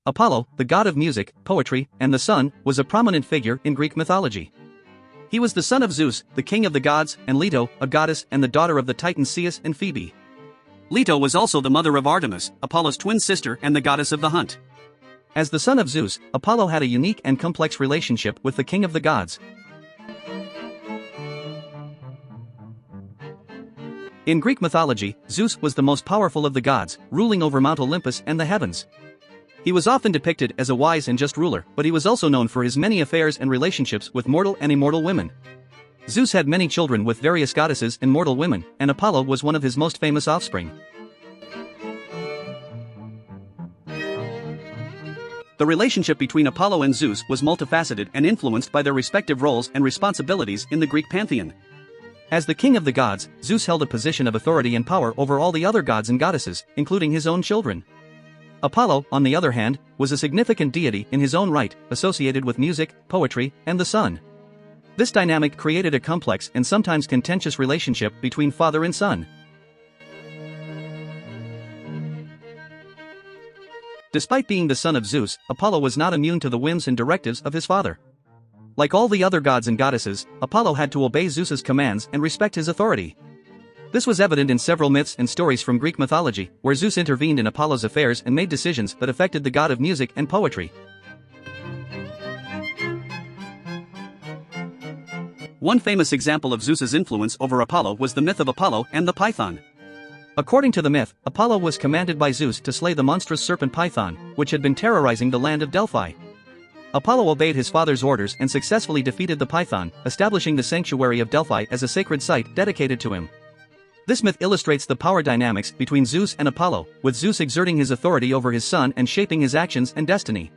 Apollo, the god of music, poetry, and the sun, was a prominent figure in Greek mythology. He was the son of Zeus, the king of the gods, and Leto, a goddess and the daughter of the Titans Coeus and Phoebe. Leto was also the mother of Artemis, Apollo's twin sister and the goddess of the hunt. As the son of Zeus, Apollo had a unique and complex relationship with the king of the gods. In Greek mythology, Zeus was the most powerful of the gods, ruling over Mount Olympus and the heavens. He was often depicted as a wise and just ruler, but he was also known for his many affairs and relationships with mortal and immortal women. Zeus had many children with various goddesses and mortal women, and Apollo was one of his most famous offspring. The relationship between Apollo and Zeus was multifaceted and influenced by their respective roles and responsibilities in the Greek pantheon. As the king of the gods, Zeus held a position of authority and power over all the other gods and goddesses, including his own children. Apollo, on the other hand, was a significant deity in his own right, associated with music, poetry, and the sun. This dynamic created a complex and sometimes contentious relationship between father and son. Despite being the son of Zeus, Apollo was not immune to the whims and directives of his father. Like all the other gods and goddesses, Apollo had to obey Zeus's commands and respect his authority. This was evident in several myths and stories from Greek mythology, where Zeus intervened in Apollo's affairs and made decisions that affected the god of music and poetry. One famous example of Zeus's influence over Apollo was the myth of Apollo and the python. According to the myth, Apollo was commanded by Zeus to slay the monstrous serpent Python, which had been terrorizing the land of Delphi. Apollo obeyed his father's orders and successfully defeated the Python, establishing the sanctuary of Delphi as a sacred site dedicated to him. This myth illustrates the power dynamics between Zeus and Apollo, with Zeus exerting his authority over his son and shaping his actions and destiny.